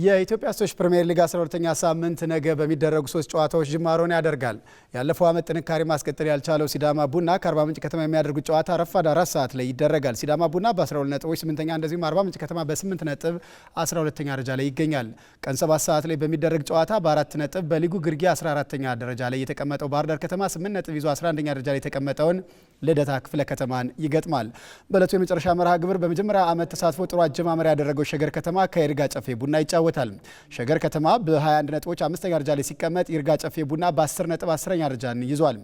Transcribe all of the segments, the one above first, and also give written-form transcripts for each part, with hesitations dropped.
የኢትዮጵያ ሴቶች ፕሪሚየር ሊግ 12ኛ ሳምንት ነገ በሚደረጉ 3 ጨዋታዎች ጅማሮን ያደርጋል። ያለፈው ዓመት ጥንካሬ ማስቀጠል ያልቻለው ሲዳማ ቡና ከአርባ ምንጭ ከተማ የሚያደርጉት ጨዋታ ረፋድ 4 ሰዓት ላይ ይደረጋል። ሲዳማ ቡና በ12 ነጥቦች 8ኛ፣ እንደዚሁም አርባ ምንጭ ከተማ በ8 ነጥብ 12ኛ ደረጃ ላይ ይገኛል። ቀን 7 ሰዓት ላይ በሚደረግ ጨዋታ በ4 ነጥብ በሊጉ ግርጌ 14ኛ ደረጃ ላይ የተቀመጠው ባህር ዳር ከተማ 8 ነጥብ ይዞ 11ኛ ደረጃ ላይ የተቀመጠውን ልደታ ክፍለ ከተማን ይገጥማል። በዕለቱ የመጨረሻ መርሃ ግብር በመጀመሪያ ዓመት ተሳትፎ ጥሩ አጀማመር ያደረገው ሸገር ከተማ ከይርጋ ጨፌ ቡና ይጫወታል። ሸገር ከተማ በ21 ነጥቦች 5ኛ ደረጃ ላይ ሲቀመጥ ይርጋ ጨፌ ቡና በ10 ነጥብ 10ኛ ደረጃን ይዟል።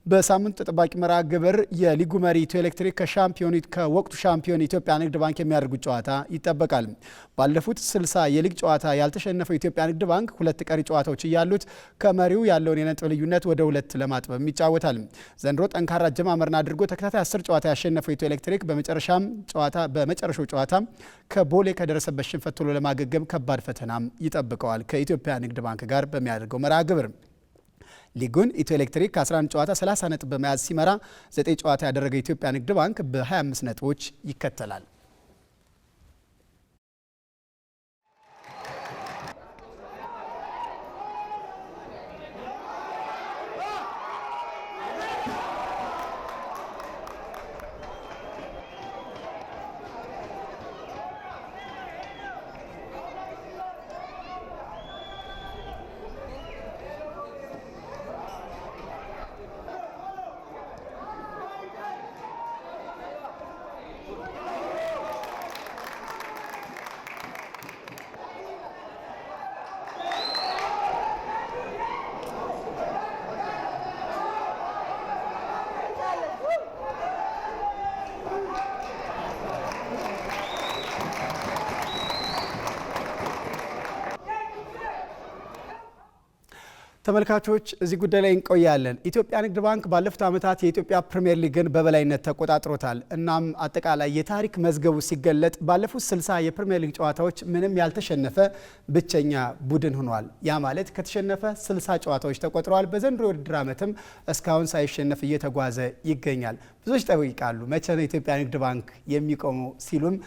በሳምንቱ ተጠባቂ መርሃ ግብር የሊጉ መሪ ኢትዮ ኤሌክትሪክ ከወቅቱ ሻምፒዮን ኢትዮጵያ ንግድ ባንክ የሚያደርጉት ጨዋታ ይጠበቃል። ባለፉት 60 የሊግ ጨዋታ ያልተሸነፈው ኢትዮጵያ ንግድ ባንክ 2 ቀሪ ጨዋታዎች እያሉት ከመሪው ያለውን የነጥብ ልዩነት ወደ 2 ለማጥበብ ይጫወታል። ዘንድሮ ጠንካራ አጀማመርን አድርጎ ተከታታይ 10 ጨዋታ ያሸነፈው ኢትዮ ኤሌክትሪክ በመጨረሻው ጨዋታ ከቦሌ ከደረሰበት ሽንፈት ቶሎ ለማገገም ከባድ ፈተናም ይጠብቀዋል። ከኢትዮጵያ ንግድ ባንክ ጋር በሚያደርገው መርሃ ግብር ሊጉን ኢትዮ ኤሌክትሪክ ከ11 ጨዋታ 30 ነጥብ በመያዝ ሲመራ 9 ጨዋታ ያደረገው ኢትዮጵያ ንግድ ባንክ በ25 ነጥቦች ይከተላል። ተመልካቾች እዚህ ጉዳይ ላይ እንቆያለን። ኢትዮጵያ ንግድ ባንክ ባለፉት ዓመታት የኢትዮጵያ ፕሪሚየር ሊግን በበላይነት ተቆጣጥሮታል። እናም አጠቃላይ የታሪክ መዝገቡ ሲገለጥ ባለፉት 60 የፕሪሚየር ሊግ ጨዋታዎች ምንም ያልተሸነፈ ብቸኛ ቡድን ሆኗል። ያ ማለት ከተሸነፈ 60 ጨዋታዎች ተቆጥረዋል። በዘንድሮ የውድድር ዓመትም እስካሁን ሳይሸነፍ እየተጓዘ ይገኛል። ብዙዎች ጠይቃሉ፣ መቼ ነው ኢትዮጵያ ንግድ ባንክ የሚቆመው ሲሉም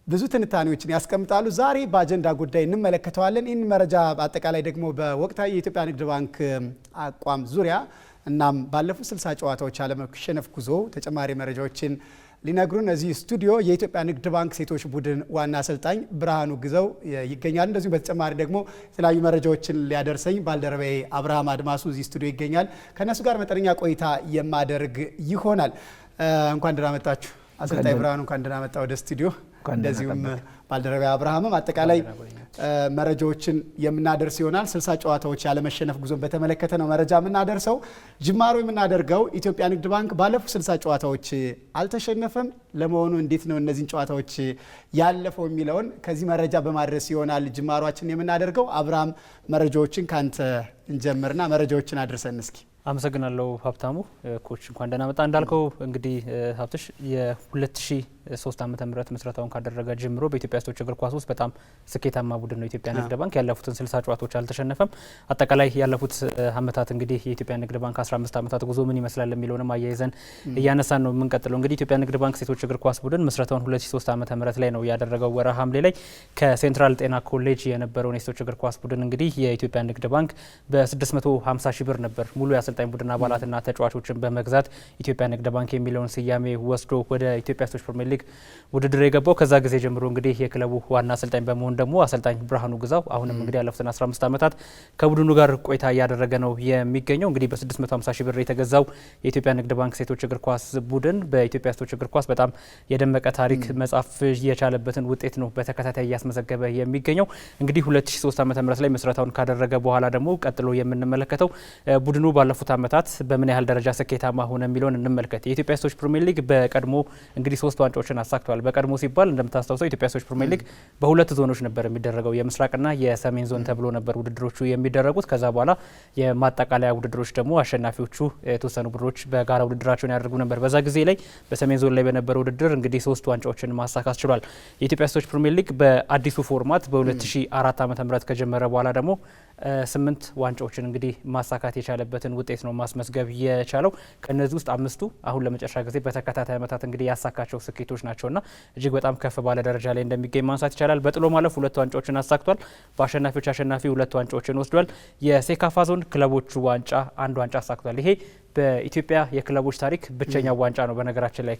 ብዙ ትንታኔዎችን ያስቀምጣሉ። ዛሬ በአጀንዳ ጉዳይ እንመለከተዋለን። ይህን መረጃ አጠቃላይ ደግሞ በወቅታዊ የኢትዮጵያ ንግድ ባንክ አቋም ዙሪያ እናም ባለፉት 60 ጨዋታዎች አለመሸነፍ ጉዞ ተጨማሪ መረጃዎችን ሊነግሩን እዚህ ስቱዲዮ የኢትዮጵያ ንግድ ባንክ ሴቶች ቡድን ዋና አሰልጣኝ ብርሃኑ ግዘው ይገኛል። እንደዚሁም በተጨማሪ ደግሞ የተለያዩ መረጃዎችን ሊያደርሰኝ ባልደረባዬ አብርሃም አድማሱ እዚህ ስቱዲዮ ይገኛል። ከእነሱ ጋር መጠነኛ ቆይታ የማደርግ ይሆናል። እንኳን ደህና መጣችሁ አሰልጣኝ ብርሃኑ፣ እንኳን ደህና መጣ ወደ ስቱዲዮ። እንደዚሁም ባልደረባ አብርሃምም አጠቃላይ መረጃዎችን የምናደርስ ይሆናል። 60 ጨዋታዎች ያለመሸነፍ ጉዞን በተመለከተ ነው መረጃ የምናደርሰው። ጅማሮ የምናደርገው ኢትዮጵያ ንግድ ባንክ ባለፉት 60 ጨዋታዎች አልተሸነፈም። ለመሆኑ እንዴት ነው እነዚህን ጨዋታዎች ያለፈው የሚለውን ከዚህ መረጃ በማድረስ ይሆናል ጅማሯችን የምናደርገው። አብርሃም መረጃዎችን ካንተ እንጀምርና መረጃዎችን አድርሰን እስኪ። አመሰግናለሁ ሀብታሙ። ኮች እንኳን ደህና መጣ። እንዳልከው እንግዲህ ሀብትሽ የ2003 ዓመተ ምህረት መስረታውን ካደረገ ጀምሮ በኢትዮጵያ ሴቶች እግር ኳስ ውስጥ በጣም ስኬታማ ቡድን ነው ኢትዮጵያ ንግድ ባንክ። ያለፉትን 60 ጨዋታዎች አልተሸነፈም። አጠቃላይ ያለፉት ዓመታት እንግዲህ የኢትዮጵያ ንግድ ባንክ 15 ዓመታት ጉዞ ምን ይመስላል የሚለውንም አያይዘን እያነሳን ነው የምንቀጥለው። እንግዲህ ኢትዮጵያ ንግድ ባንክ ሴቶች እግር ኳስ ቡድን መስረታውን 2003 ዓመተ ምህረት ላይ ነው ያደረገው። ወርሃ ሐምሌ ላይ ከሴንትራል ጤና ኮሌጅ የነበረውን የሴቶች እግር ኳስ ቡድን እንግዲህ የኢትዮጵያ ንግድ ባንክ በ650 ሺህ ብር ነበር ሙሉ የአሰልጣኝ ቡድን አባላትና ተጫዋቾችን በመግዛት ኢትዮጵያ ንግድ ባንክ የሚለውን ስያሜ ወስዶ ወደ ኢትዮጵያ ሴቶች ፕሪሚየር ሊግ ውድድር የገባው። ከዛ ጊዜ ጀምሮ እንግዲህ የክለቡ ዋና አሰልጣኝ በመሆን ደግሞ አሰልጣኝ ብርሃኑ ግዛው አሁንም እንግዲህ ያለፉትን 15 ዓመታት ከቡድኑ ጋር ቆይታ እያደረገ ነው የሚገኘው። እንግዲህ በ650 ሺህ ብር የተገዛው የኢትዮጵያ ንግድ ባንክ ሴቶች እግር ኳስ ቡድን በኢትዮጵያ ሴቶች እግር ኳስ በጣም የደመቀ ታሪክ መጻፍ የቻለበትን ውጤት ነው በተከታታይ እያስመዘገበ የሚገኘው። እንግዲህ 2003 ዓመተ ምህረት ላይ መስረታውን ካደረገ በኋላ ደግሞ ቀጥሎ የምንመለከተው ቡድኑ ባለፉት ዓመታት በምን ያህል ደረጃ ስኬታማ ሆነ የሚለውን እንመልከት። የኢትዮጵያ ሴቶች ፕሪሚየር ሊግ በቀድሞ እንግዲህ 3 ዋንጫዎችን አሳክቷል። በቀድሞ ሲባል እንደምታስታውሰው ኢትዮጵያ ሴቶች ፕሪሚየር ሊግ በሁለት ዞኖች ነበር የሚደረገው፣ የምስራቅና የሰሜን ዞን ተብሎ ነበር ውድድሮቹ የሚደረጉት። ከዛ በኋላ የማጠቃለያ ውድድሮች ደግሞ አሸናፊዎቹ የተወሰኑ ቡድኖች በጋራ ውድድራቸውን ያደርጉ ነበር። በዛ ጊዜ ላይ በሰሜን ዞን ላይ በነበረው ውድድር እንግዲህ 3 ዋንጫዎችን ማሳካት ችሏል። የኢትዮጵያ ሴቶች ፕሪሚየር ሊግ በአዲሱ ፎርማት በ2004 ዓ.ም ከጀመረ በኋላ ደግሞ 8 ዋንጫዎችን እንግዲህ ማሳካት የቻለበትን ውጤት ነው ማስመዝገብ የቻለው። ከነዚህ ውስጥ 5ቱ አሁን ለመጨረሻ ጊዜ በተከታታይ ዓመታት እንግዲህ ያሳካቸው ስኬቶች ናቸውና እጅግ በጣም ከፍ ባለ ደረጃ ላይ እንደሚገኝ ማንሳት ይቻላል። በጥሎ ማለፍ 2 ዋንጫዎችን አሳክቷል። በአሸናፊዎች አሸናፊ 2 ዋንጫዎችን ወስዷል። የሴካፋ ዞን ክለቦቹ ዋንጫ 1 ዋንጫ አሳክቷል። ይሄ በኢትዮጵያ የክለቦች ታሪክ ብቸኛው ዋንጫ ነው። በነገራችን ላይ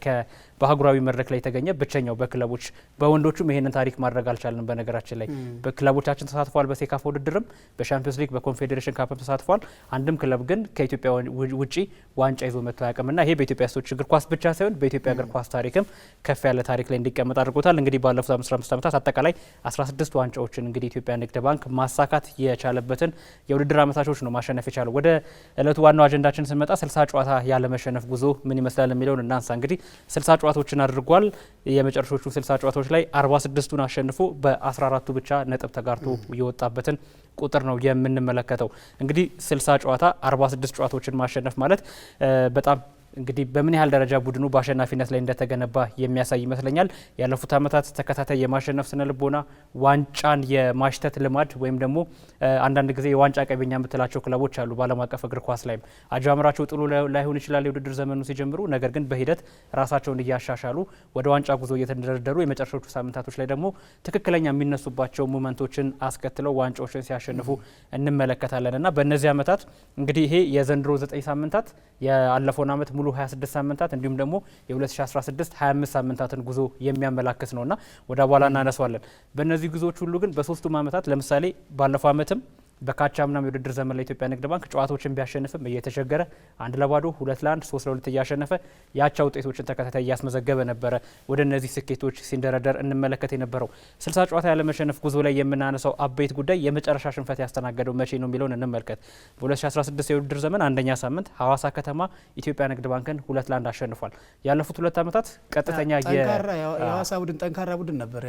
በአህጉራዊ መድረክ ላይ የተገኘ ብቸኛው በክለቦች በወንዶቹም ይሄንን ታሪክ ማድረግ አልቻልንም። በነገራችን ላይ በክለቦቻችን ተሳትፏል። በሴካፋ ውድድርም በሻምፒዮንስ ሊግ በኮንፌዴሬሽን ካፕም ተሳትፏል። አንድም ክለብ ግን ከኢትዮጵያ ውጪ ዋንጫ ይዞ መጥቶ አያውቅምና ይሄ በኢትዮጵያ ሴቶች እግር ኳስ ብቻ ሳይሆን በኢትዮጵያ እግር ኳስ ታሪክም ከፍ ያለ ታሪክ ላይ እንዲቀመጥ አድርጎታል። እንግዲህ ባለፉት 15 ዓመታት አጠቃላይ 16 ዋንጫዎችን እንግዲህ ኢትዮጵያ ንግድ ባንክ ማሳካት የቻለበትን የውድድር አመታቾች ነው ማሸነፍ የቻለው። ወደ እለቱ ዋናው አጀንዳችን ስንመጣ 60 ጨዋታ ያለመሸነፍ ጉዞ ምን ይመስላል የሚለውን እናንሳ። እንግዲህ 60 ጨዋታዎችን አድርጓል። የመጨረሻዎቹ 60 ጨዋታዎች ላይ 46ቱን አሸንፎ በ14ቱ ብቻ ነጥብ ተጋርቶ የወጣበትን ቁጥር ነው የምንመለከተው። እንግዲህ 60 ጨዋታ 46 ጨዋታዎችን ማሸነፍ ማለት በጣም እንግዲህ በምን ያህል ደረጃ ቡድኑ በአሸናፊነት ላይ እንደተገነባ የሚያሳይ ይመስለኛል። ያለፉት ዓመታት ተከታታይ የማሸነፍ ስነ ልቦና፣ ዋንጫን የማሽተት ልማድ ወይም ደግሞ አንዳንድ ጊዜ የዋንጫ ቀበኛ የምትላቸው ክለቦች አሉ። በዓለም አቀፍ እግር ኳስ ላይም አጀማመራቸው ጥሩ ላይሆን ይችላል የውድድር ዘመኑ ሲጀምሩ፣ ነገር ግን በሂደት ራሳቸውን እያሻሻሉ ወደ ዋንጫ ጉዞ እየተደረደሩ የመጨረሻዎቹ ሳምንታቶች ላይ ደግሞ ትክክለኛ የሚነሱባቸው ሞመንቶችን አስከትለው ዋንጫዎችን ሲያሸንፉ እንመለከታለን እና በእነዚህ ዓመታት እንግዲህ ይሄ የዘንድሮ 9 ሳምንታት ያለፈውን ዓመት ሙሉ 26 ሳምንታት እንዲሁም ደግሞ የ2016 25 ሳምንታትን ጉዞ የሚያመላክት ነውና ወደ በኋላ እናነሳዋለን። በእነዚህ ጉዞዎች ሁሉ ግን በሶስቱም ዓመታት ለምሳሌ ባለፈው ዓመትም በካቻምናም የውድድር ዘመን ላይ ኢትዮጵያ ንግድ ባንክ ጨዋታዎችን ቢያሸንፍም እየተቸገረ 1-0፣ 2-1፣ 3-2 እያሸነፈ ያቻ ውጤቶችን ተከታታይ እያስመዘገበ ነበረ ወደ እነዚህ ስኬቶች ሲንደረደር እንመለከት የነበረው። 60 ጨዋታ ያለመሸነፍ ጉዞ ላይ የምናነሳው አበይት ጉዳይ የመጨረሻ ሽንፈት ያስተናገደው መቼ ነው የሚለውን እንመልከት። በ2016 የውድድር ዘመን አንደኛ ሳምንት ሐዋሳ ከተማ ኢትዮጵያ ንግድ ባንክን 2-1 አሸንፏል። ያለፉት 2 ዓመታት ቀጥተኛ የሐዋሳ ቡድን ጠንካራ ቡድን ነበር።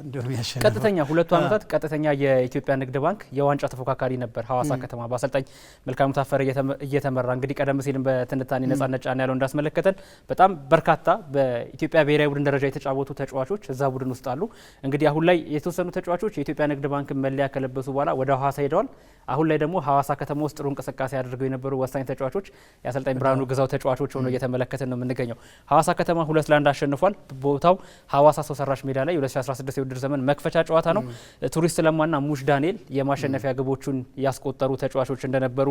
እንደውም ያሸነፈው ቀጥተኛ 2 ዓመታት ቀጥተኛ የኢትዮጵያ ንግድ ባንክ የዋንጫ ተፎካካሪ ነበር። ሐዋሳ ከተማ በአሰልጣኝ መልካሙ ታፈረ እየተመራ እንግዲህ ቀደም ሲልም በትንታኔ ነጻነት ጫና ያለው እንዳስመለከተን በጣም በርካታ በኢትዮጵያ ብሔራዊ ቡድን ደረጃ የተጫወቱ ተጫዋቾች እዛ ቡድን ውስጥ አሉ። እንግዲህ አሁን ላይ የተወሰኑ ተጫዋቾች የኢትዮጵያ ንግድ ባንክ መለያ ከለበሱ በኋላ ወደ ሐዋሳ ሄደዋል። አሁን ላይ ደግሞ ሐዋሳ ከተማ ውስጥ ጥሩ እንቅስቃሴ አድርገው የነበሩ ወሳኝ ተጫዋቾች የአሰልጣኝ ብርሃኑ ግዛው ተጫዋቾች ሆነው እየተመለከትን ነው የምንገኘው። ሐዋሳ ከተማ 2-1 አሸንፏል። ቦታው ሐዋሳ ሰው ሰራሽ ሜዳ ላይ 2016 የውድድር ዘመን መክፈቻ ጨዋታ ነው። ቱሪስት ለማና ሙሽ ዳንኤል የማሸነፊያ ግቦቹን ያስቆጠሩ ተጫዋቾች እንደነበሩ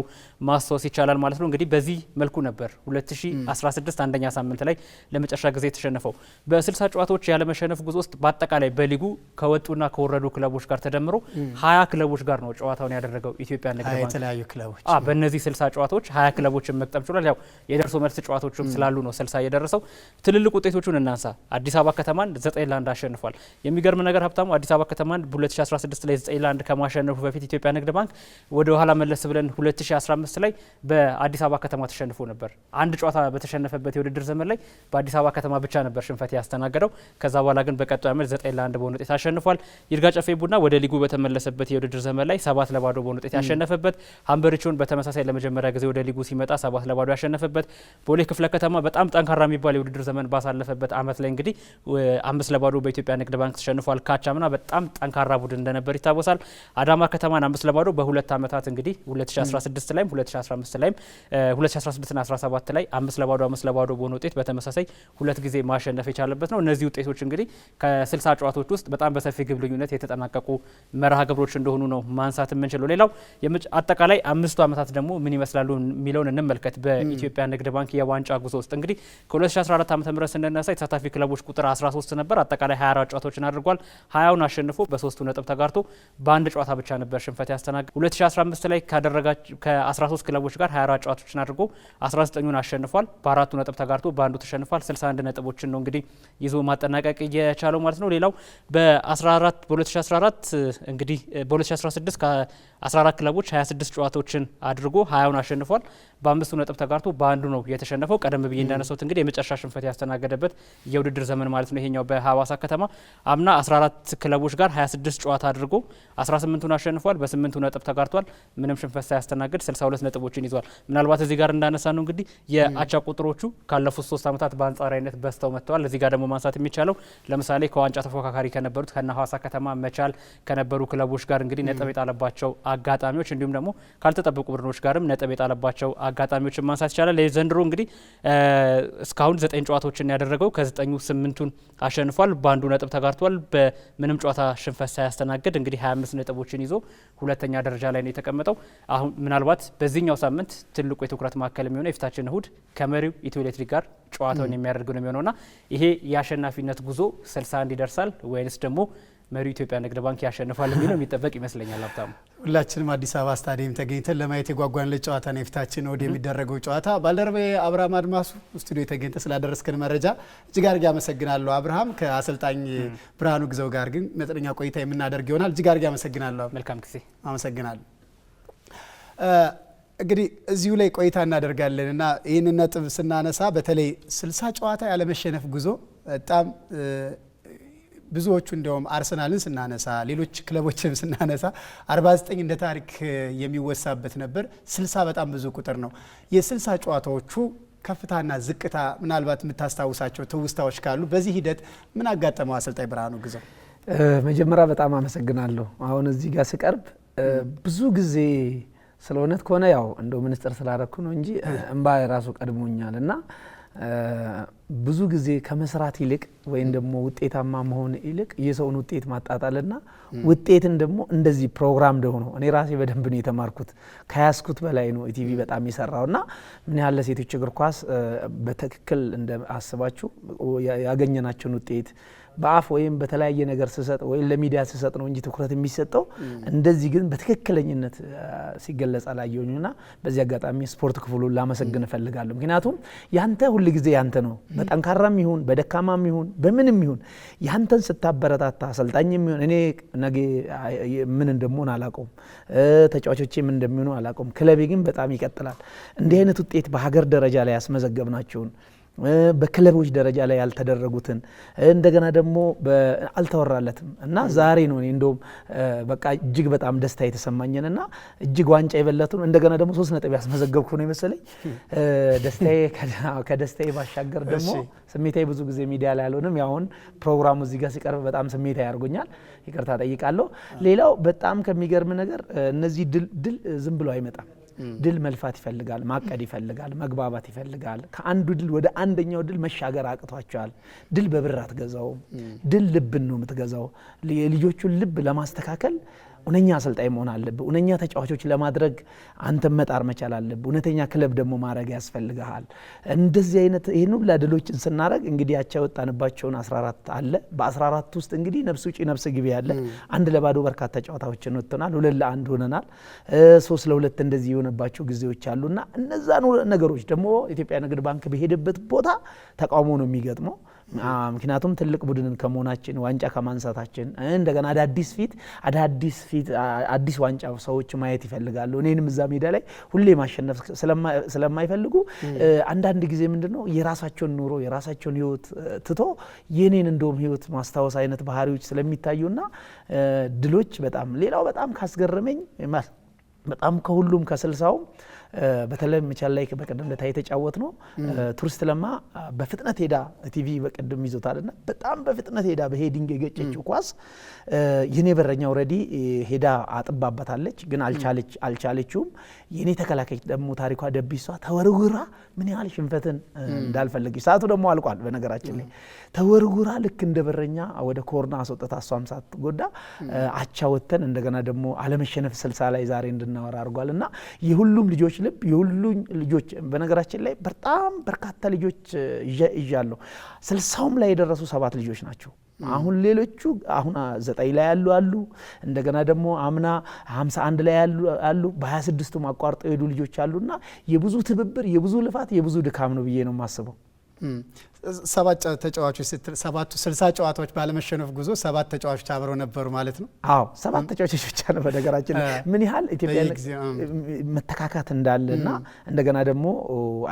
ማስታወስ ይቻላል ማለት ነው። እንግዲህ በዚህ መልኩ ነበር 2016 አንደኛ ሳምንት ላይ ለመጨረሻ ጊዜ የተሸነፈው። በ60 ጨዋታዎች ያለመሸነፍ ጉዞ ውስጥ በአጠቃላይ በሊጉ ከወጡና ከወረዱ ክለቦች ጋር ተደምሮ 20 ክለቦች ጋር ነው ጨዋታውን ያደረገው ኢትዮጵያ ንግድ ባንክ። የተለያዩ ክለቦች በእነዚህ 60 ጨዋታዎች 20 ክለቦችን መቅጠም ችሏል። ያው የደርሶ መልስ ጨዋታዎችም ስላሉ ነው 60 የደረሰው። ትልልቅ ውጤቶቹን እናንሳ። አዲስ አበባ ከተማን 9-1 አሸንፏል። የሚገርም ነገር ሀብታሙ አዲስ አበባ ከተማን በ2016 ላይ 9-1 ከማሸነፉ በፊት ኢትዮጵያ ንግድ ባንክ ወደ ኋላ መለስ ብለን 2015 ላይ በአዲስ አበባ ከተማ ተሸንፎ ነበር። አንድ ጨዋታ በተሸነፈበት የውድድር ዘመን ላይ በአዲስ አበባ ከተማ ብቻ ነበር ሽንፈት ያስተናገደው። ከዛ በኋላ ግን በቀጣዩ ዓመት 9-1 በሆነ ውጤት አሸንፏል። ይርጋ ጨፌ ቡና ወደ ሊጉ በተመለሰበት የውድድር ዘመን ላይ 7-0 በሆነ ውጤት ያሸነፈበት፣ ሀምበሪቾን በተመሳሳይ ለመጀመሪያ ጊዜ ወደ ሊጉ ሲመጣ 7-0 ያሸነፈበት፣ ቦሌ ክፍለ ከተማ በጣም ጠንካራ የሚባል የውድድር ዘመን ባሳለፈበት ዓመት ላይ እንግዲህ 5-0 በኢትዮጵያ ንግድ ባንክ ተሸንፏል። ካቻምና በጣም ጠንካራ ቡድን እንደነበር ይታወሳል። አዳማ ከተማን 5-0 በሁለት ዓመታት እንግዲህ 2016 ላይም 2015 ላይም 2016ና 17 ላይ 5-0 በሆነ ውጤት በተመሳሳይ ሁለት ጊዜ ማሸነፍ የቻለበት ነው። እነዚህ ውጤቶች እንግዲህ ከ60 ጨዋታዎች ውስጥ በጣም በሰፊ ግብ ልዩነት የተጠናቀቁ መርሃ ግብሮች እንደሆኑ ነው ማንሳት የምንችለው። ሌላው አጠቃላይ 5 ዓመታት ደግሞ ምን ይመስላሉ የሚለውን እንመልከት። በኢትዮጵያ ንግድ ባንክ የዋንጫ ጉዞ ውስጥ እንግዲህ ከ2014 ዓ.ም ስንነሳ የተሳታፊ ክለቦች ቁጥር 13 ነበር። አጠቃላይ 24 ጨዋታዎችን አድርጓል። 20ውን አሸንፎ በ3 ነጥብ ተጋርቶ በአንድ ጨዋታ ብቻ ነበር ሽንፈት ያስተናገደ። 2015 ላይ ከ13 ክለቦች ጋር 24 ጨዋታዎችን አድርጎ 19ን አሸንፏል። በ4 ነጥብ ተጋርቶ በአንዱ ተሸንፏል። 61 ነጥቦችን ነው እንግዲህ ይዞ ማጠናቀቅ የቻለው ማለት ነው። ሌላው በ2014 እንግዲህ በ2016 ከ14 ክለቦች 26 ጨዋታዎችን አድርጎ 20ውን አሸንፏል። በ5 ነጥብ ተጋርቶ በአንዱ ነው የተሸነፈው። ቀደም ብዬ እንዳነሳሁት እንግዲህ የመጨረሻ ሽንፈት ያስተናገደበት የውድድር ዘመን ማለት ነው ይሄኛው በሐዋሳ ከተማ። አምና 14 ክለቦች ጋር 26 ጨዋታ አድርጎ 18ቱን አሸንፏል። በ8 ነጥብ ነጥብ ተጋርቷል። ምንም ሽንፈት ሳያስተናግድ 62 ነጥቦችን ይዟል። ምናልባት እዚህ ጋር እንዳነሳ ነው እንግዲህ የአቻ ቁጥሮቹ ካለፉት 3 ዓመታት በአንጻራዊነት በዝተው መጥተዋል። እዚህ ጋር ደግሞ ማንሳት የሚቻለው ለምሳሌ ከዋንጫ ተፎካካሪ ከነበሩት ከነ ሐዋሳ ከተማ፣ መቻል ከነበሩ ክለቦች ጋር እንግዲህ ነጥብ የጣለባቸው አጋጣሚዎች እንዲሁም ደግሞ ካልተጠበቁ ቡድኖች ጋርም ነጥብ የጣለባቸው አጋጣሚዎችን ማንሳት ይቻላል። ዘንድሮ እንግዲህ እስካሁን 9 ጨዋታዎችን ያደረገው ከ9ኙ 8ቱን አሸንፏል። በአንዱ ነጥብ ተጋርቷል። በምንም ጨዋታ ሽንፈት ሳያስተናግድ እንግዲህ 25 ነጥቦችን ይዞ ሁለተኛ ደረጃ ላይ ነው የተቀመጠው። አሁን ምናልባት በዚህኛው ሳምንት ትልቁ የትኩረት ማዕከል የሚሆነው የፊታችን እሁድ ከመሪው ኢትዮ ኤሌክትሪክ ጋር ጨዋታውን የሚያደርግ ነው የሚሆነውና ይሄ የአሸናፊነት ጉዞ 61 ይደርሳል ወይንስ ደግሞ መሪው ኢትዮጵያ ንግድ ባንክ ያሸንፋል የሚለው የሚጠበቅ ይመስለኛል። ሀብታሙ ሁላችንም አዲስ አበባ ስታዲየም ተገኝተን ለማየት የጓጓንለት ጨዋታ ነው የፊታችን እሁድ የሚደረገው ጨዋታ። ባልደረባዬ አብርሃም አድማሱ ስቱዲዮ ተገኝተ ስላደረስከን መረጃ እጅግ አድርጌ አመሰግናለሁ። አብርሃም ከአሰልጣኝ ብርሃኑ ግዘው ጋር ግን መጠነኛ ቆይታ የምናደርግ ይሆናል። እጅግ አድርጌ አመሰግናለሁ። መልካም ጊዜ። አመሰግናለሁ። እንግዲህ እዚሁ ላይ ቆይታ እናደርጋለን እና ይህንን ነጥብ ስናነሳ በተለይ 60 ጨዋታ ያለመሸነፍ ጉዞ በጣም ብዙዎቹ እንደውም አርሰናልን ስናነሳ ሌሎች ክለቦችም ስናነሳ 49 እንደ ታሪክ የሚወሳበት ነበር። 60 በጣም ብዙ ቁጥር ነው። የ60 ጨዋታዎቹ ከፍታና ዝቅታ ምናልባት የምታስታውሳቸው ትውስታዎች ካሉ በዚህ ሂደት ምን አጋጠመው አሰልጣኝ ብርሃኑ ግዘው? መጀመሪያ በጣም አመሰግናለሁ። አሁን እዚህ ጋር ስቀርብ ብዙ ጊዜ ስለ እውነት ከሆነ ያው እንደው ሚኒስትር ስላደረኩ ነው እንጂ እንባ ራሱ ቀድሞኛል እና ብዙ ጊዜ ከመስራት ይልቅ ወይም ደግሞ ውጤታማ መሆን ይልቅ የሰውን ውጤት ማጣጣልና ውጤትን ደግሞ እንደዚህ ፕሮግራም ደሆኖ እኔ ራሴ በደንብ ነው የተማርኩት። ከያስኩት በላይ ነው ኢቲቪ በጣም ይሰራውና ምን ያህል ለሴቶች እግር ኳስ በትክክል እንደአስባችሁ ያገኘናቸውን ውጤት በአፍ ወይም በተለያየ ነገር ስሰጥ ወይም ለሚዲያ ስሰጥ ነው እንጂ ትኩረት የሚሰጠው እንደዚህ ግን በትክክለኝነት ሲገለጽ አላየሁኝና በዚህ አጋጣሚ ስፖርት ክፍሉን ላመሰግን እፈልጋለሁ። ምክንያቱም ያንተ ሁሉ ጊዜ ያንተ ነው። በጠንካራም ይሁን በደካማም ይሁን በምንም ይሁን ያንተን ስታበረታታ አሰልጣኝም ይሁን እኔ ነገ ምን እንደምሆን አላውቀውም፣ ተጫዋቾቼ ምን እንደሚሆኑ አላውቀውም። ክለቤ ግን በጣም ይቀጥላል። እንዲህ አይነት ውጤት በሀገር ደረጃ ላይ ያስመዘገብናቸውን በክለቦች ደረጃ ላይ ያልተደረጉትን እንደገና ደግሞ አልተወራለትም እና ዛሬ ነው እኔ እንደውም በቃ እጅግ በጣም ደስታ የተሰማኝና እጅግ ዋንጫ የበለቱን እንደገና ደግሞ 3 ነጥብ ያስመዘገብኩ ነው ይመስለኝ። ደስታዬ ከደስታዬ ባሻገር ደግሞ ስሜታዬ ብዙ ጊዜ ሚዲያ ላይ አልሆንም። ያሁን ፕሮግራሙ እዚህ ጋር ሲቀርብ በጣም ስሜታዬ ያርጎኛል፣ ይቅርታ ጠይቃለሁ። ሌላው በጣም ከሚገርም ነገር እነዚህ ድል ዝም ብሎ አይመጣም። ድል መልፋት ይፈልጋል፣ ማቀድ ይፈልጋል፣ መግባባት ይፈልጋል። ከአንዱ ድል ወደ አንደኛው ድል መሻገር አቅቷቸዋል። ድል በብር አትገዛውም። ድል ልብን ነው የምትገዛው። የልጆቹን ልብ ለማስተካከል እውነኛ አሰልጣኝ መሆን አለብህ። እውነኛ ተጫዋቾች ለማድረግ አንተ መጣር መቻል አለብህ። እውነተኛ ክለብ ደግሞ ማድረግ ያስፈልግሃል። እንደዚህ አይነት ይሄን ሁሉ ድሎችን ስናደርግ እንግዲህ ያቻ ወጣንባቸውን 14 አለ። በ14 ውስጥ እንግዲህ ነፍስ ውጪ ነፍስ ግቢ ያለ 1-0 በርካታ ጨዋታዎችን ወጥተናል። 2-1 ሆነናል። 3-2 እንደዚህ የሆነባቸው ጊዜዎች አሉና እነዛን ነገሮች ደግሞ ኢትዮጵያ ንግድ ባንክ በሄደበት ቦታ ተቃውሞ ነው የሚገጥመው። ምክንያቱም ትልቅ ቡድንን ከመሆናችን ዋንጫ ከማንሳታችን እንደገና አዲስ ዋንጫ ሰዎች ማየት ይፈልጋሉ። እኔንም እዛ ሜዳ ላይ ሁሌ ማሸነፍ ስለማይፈልጉ አንዳንድ ጊዜ ምንድነው የራሳቸውን ኑሮ የራሳቸውን ህይወት ትቶ የኔን እንደውም ህይወት ማስታወስ አይነት ባህሪዎች ስለሚታዩና ድሎች በጣም ሌላው በጣም ካስገረመኝ በጣም ከሁሉም ከ60ው በተለይ መቻል ላይ በቀደም ለታይ ተጫወት ነው ቱሪስት ለማ በፍጥነት ሄዳ ቲቪ በቀደም ይዞታልና በጣም በፍጥነት ሄዳ በሄዲንግ የገጨችው ኳስ የኔ በረኛ ኦሬዲ ሄዳ አጥባባታለች፣ ግን አልቻለችውም። የኔ ተከላካይ ደግሞ ታሪኳ ደቢሷ ተወርውራ ምን ያህል ሽንፈትን እንዳልፈለገች ሰዓቱ ደግሞ አልቋል። በነገራችን ላይ ተወርውራ ልክ እንደ በረኛ ወደ ኮርና አስወጣታ እሷም ሳትጎዳ አቻ ወተን እንደገና ደግሞ አለመሸነፍ 60 ላይ ዛሬ እንድናወራ አድርጓልና የሁሉም ልጆች ልብ የሁሉም ልጆች በነገራችን ላይ በጣም በርካታ ልጆች ይዣለሁ። 60ም ላይ የደረሱ 7 ልጆች ናቸው። አሁን ሌሎቹ አሁን 9 ላይ አሉ እንደገና ደግሞ አምና 51 ላይ አሉ በ26ቱም አቋርጠው የሄዱ ልጆች አሉና የብዙ ትብብር የብዙ ልፋት የብዙ ድካም ነው ብዬ ነው የማስበው። ሰባት ተጫዋቾች ሰባቱ 60 ጨዋታዎች ባለመሸነፍ ጉዞ 7 ተጫዋቾች አብረው ነበሩ ማለት ነው። አዎ 7 ተጫዋቾች ብቻ ነው። በነገራችን ምን ያህል ኢትዮጵያ መተካካት እንዳለና እንደገና ደግሞ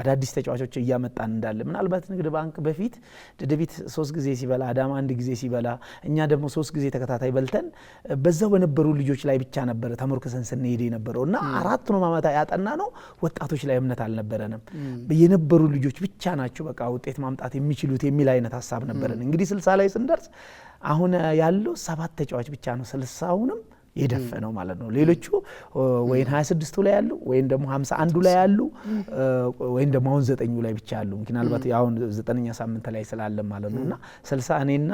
አዳዲስ ተጫዋቾች እያመጣን እንዳለ ምናልባት ንግድ ባንክ በፊት ደደቢት 3 ጊዜ ሲበላ አዳማ 1 ጊዜ ሲበላ እኛ ደግሞ 3 ጊዜ ተከታታይ በልተን በዛው በነበሩ ልጆች ላይ ብቻ ነበር ተመርኩሰን ስንሄድ የነበረውና አራቱን ማማታ ያጠና ነው ወጣቶች ላይ እምነት አልነበረንም። የነበሩ ልጆች ብቻ ናቸው በቃ ውጤት ማምጣት የሚችሉት የሚል አይነት ሐሳብ ነበረን። እንግዲህ 60 ላይ ስንደርስ አሁን ያለው 7 ተጫዋች ብቻ ነው 60ውንም የደፈነው ማለት ነው። ሌሎቹ ወይን 26ቱ ላይ ያሉ ወይን ደግሞ 51ዱ ላይ ያሉ ወይን ደግሞ አሁን 9ኙ ላይ ብቻ ያሉ ምክንያቱም አሁን 9ኛ ሳምንት ላይ ስላለ ማለት ነውና 60 እኔና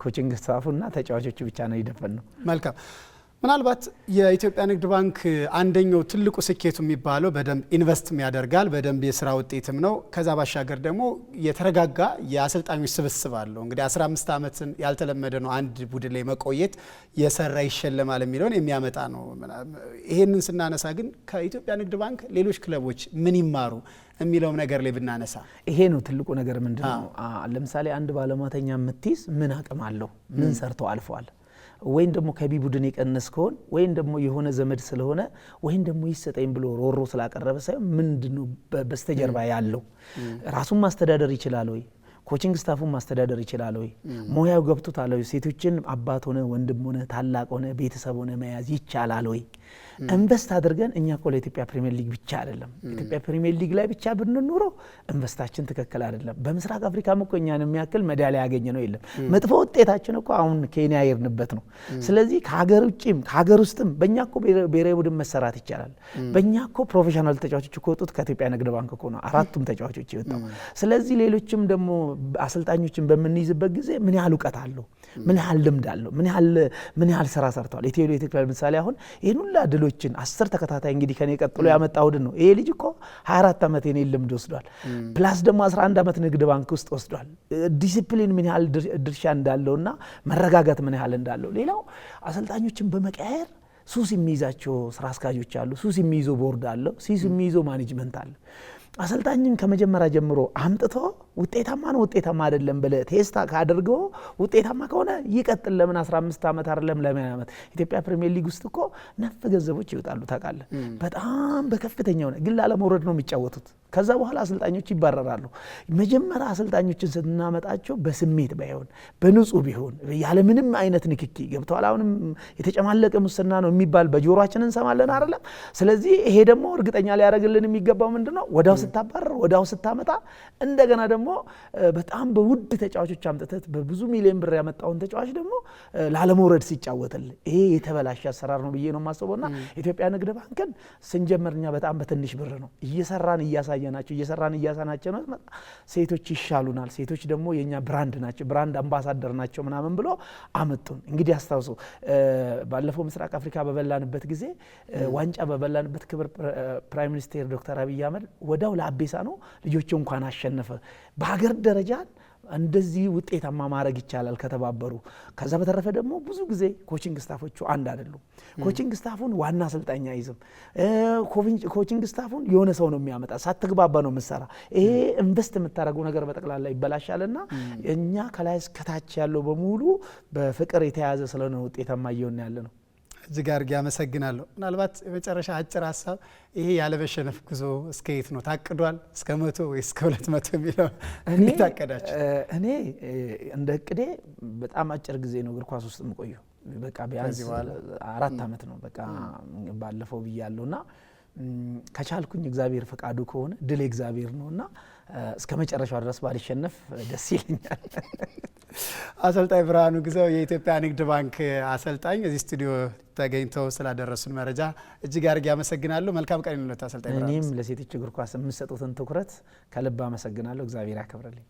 ኮቺንግ ስታፉና ተጫዋቾቹ ብቻ ነው የደፈነው። መልካም ምናልባት የኢትዮጵያ ንግድ ባንክ አንደኛው ትልቁ ስኬቱ የሚባለው በደንብ ኢንቨስትም ያደርጋል በደንብ የስራ ውጤትም ነው። ከዛ ባሻገር ደግሞ የተረጋጋ የአሰልጣኞች ስብስብ አለው። እንግዲህ 15 ዓመትን ያልተለመደ ነው አንድ ቡድን ላይ መቆየት የሰራ ይሸለማል የሚለውን የሚያመጣ ነው። ይሄንን ስናነሳ ግን ከኢትዮጵያ ንግድ ባንክ ሌሎች ክለቦች ምን ይማሩ የሚለው ነገር ላይ ብናነሳ ይሄ ነው ትልቁ ነገር ምንድነው? ለምሳሌ አንድ ባለሙያተኛ የምትይዝ ምን አቅም አለው ምን ሰርቶ አልፏል ወይን ደግሞ ከቢ ቡድን የቀነስ ከሆነ ወይን ደግሞ የሆነ ዘመድ ስለሆነ ወይን ደግሞ ይሰጠኝ ብሎ ሮሮ ስላቀረበ ሳይሆን ምንድነው በስተጀርባ ያለው ራሱን ማስተዳደር ይችላል ወይ ኮቺንግ ስታፉን ማስተዳደር ይችላል ወይ ሞያው ገብቶታል ወይ ሴቶችን አባት ሆነ ወንድም ሆነ ታላቅ ሆነ ቤተሰብ ሆነ መያዝ ይቻላል ወይ ኢንቨስት አድርገን እኛ እኮ ለኢትዮጵያ ፕሪሚየር ሊግ ብቻ አይደለም ኢትዮጵያ ፕሪሚየር ሊግ ላይ ብቻ ብንኖረው ኢንቨስታችን ትክክል አይደለም። በምስራቅ አፍሪካም እኮ እኛን የሚያክል ሜዳሊያ ያገኘ ነው የለም። መጥፎ ውጤታችን እኮ አሁን ኬንያ ይርንበት ነው። ስለዚህ ከሀገር ውጪም ከሀገር ውስጥም በእኛ እኮ ብሔራዊ ቡድን መሰራት ይቻላል። በእኛ እኮ ፕሮፌሽናል ተጫዋቾች እኮ ወጡት ከኢትዮጵያ ንግድ ባንክ እኮ ነው አራቱም ተጫዋቾች ይወጣው። ስለዚህ ሌሎችም ደግሞ አሰልጣኞችን በመንይዝበት ጊዜ ምን ያህል ዕውቀት አለው ምን ያህል ልምድ አለው ምን ያህል ስራ ሰርቷል። ኢትዮ ኤሌክትሪክ ለምሳሌ አሁን ይሄን ሁሉ ድሎችን 10 ተከታታይ እንግዲህ ከኔ ቀጥሎ ያመጣው ድን ነው። ይሄ ልጅ እኮ 24 ዓመት የኔ ልምድ ወስዷል። ፕላስ ደግሞ 11 ዓመት ንግድ ባንክ ውስጥ ወስዷል። ዲሲፕሊን ምን ያህል ድርሻ እንዳለውና መረጋጋት ምን ያህል እንዳለው ሌላው አሰልጣኞችን በመቀያየር ሱስ የሚይዛቸው ስራ አስኪያጆች አሉ። ሱስ የሚይዘው ቦርድ አለ። ሱስ የሚይዘው ማኔጅመንት አለ። አሰልጣኝን ከመጀመሪያ ጀምሮ አምጥቶ ውጤታማ ነው ውጤታማ አይደለም ብለ ቴስት ካደረገው ውጤታማ ከሆነ ይቀጥል። ለምን 15 ዓመት አይደለም ለምን ዓመት ኢትዮጵያ ፕሪሚየር ሊግ ውስጥ እኮ ነፍ ገንዘቦች ይወጣሉ ታውቃለህ። በጣም በከፍተኛው ነው ግን ላለመውረድ ነው የሚጫወቱት። ከዛ በኋላ አሰልጣኞች ይባረራሉ። መጀመሪያ አሰልጣኞችን ስናመጣቸው በስሜት ባይሆን በንጹህ ቢሆን ያለ ምንም አይነት ንክኪ ገብተዋል። አሁንም የተጨማለቀ ሙስና ነው የሚባል በጆሮአችን እንሰማለን አይደለም። ስለዚህ ይሄ ደግሞ እርግጠኛ ሊያደርግልን የሚገባው ምንድነው ወዳው ስታባረር ወዳው ስታመጣ እንደገና ደግሞ በጣም በውድ ተጫዋቾች አምጥተት በብዙ ሚሊዮን ብር ያመጣውን ተጫዋች ደግሞ ላለመውረድ ሲጫወተል ይሄ የተበላሸ አሰራር ነው ብዬ ነው ማስበውና ኢትዮጵያ ንግድ ባንክን ስንጀምርኛ በጣም በትንሽ ብር ነው እየሰራን እያሳናቸው ነው። ሴቶች ይሻሉናል ሴቶች ደግሞ የኛ ብራንድ ናቸው ብራንድ አምባሳደር ናቸው ምናምን ብሎ አመጡን። እንግዲህ አስታውሱ ባለፈው ምስራቅ አፍሪካ በበላንበት ጊዜ ዋንጫ በበላንበት ክብር ፕራይም ሚኒስተር ዶክተር አብይ አህመድ ወዳው ለአቤሳ ነው ልጆቹ እንኳን አሸነፈ በሀገር ደረጃ እንደዚህ ውጤታማ ማድረግ ይቻላል ከተባበሩ። ከዛ በተረፈ ደግሞ ብዙ ጊዜ ኮቺንግ ስታፎቹ አንድ አይደሉም። ኮቺንግ ስታፉን ዋና አሰልጣኝ አይዝም። ኮቺንግ ስታፉን የሆነ ሰው ነው የሚያመጣ ሳትግባባ ነው የምትሰራ። ይሄ ኢንቨስት የምታደርገው ነገር በጠቅላላ ይበላሻልና እኛ ከላይ እስከታች ያለው በሙሉ በፍቅር የተያዘ ስለሆነ ውጤታማ እየሆነ ያለ ነው። እጅግ አድርጌ አመሰግናለሁ። ምናልባት የመጨረሻ አጭር ሀሳብ ይሄ ያለመሸነፍ ጉዞ እስከ የት ነው ታቅዷል? እስከ 100 ወይ እስከ 200 የሚለው እንዴት ታቀዳችሁ? እኔ እንደ እቅዴ በጣም አጭር ጊዜ ነው እግር ኳስ ውስጥ የምቆየው። በቃ ቢያንስ 4 ዓመት ነው በቃ ባለፈው ብያለሁና ከቻልኩኝ እግዚአብሔር ፈቃዱ ከሆነ ድል እግዚአብሔር ነውና እስከ መጨረሻው ድረስ ባልሸነፍ ደስ ይለኛል። አሰልጣኝ ብርሃኑ ግዛው የኢትዮጵያ ንግድ ባንክ አሰልጣኝ እዚህ ስቱዲዮ ተገኝተው ስላደረሱን መረጃ እጅግ አድርጌ አመሰግናለሁ። መልካም ቀን ይሁንልዎት አሰልጣኝ ብርሃኑ። እኔም ለሴቶች እግር ኳስ የምሰጡትን ትኩረት ከልብ አመሰግናለሁ። እግዚአብሔር ያከብርልኝ።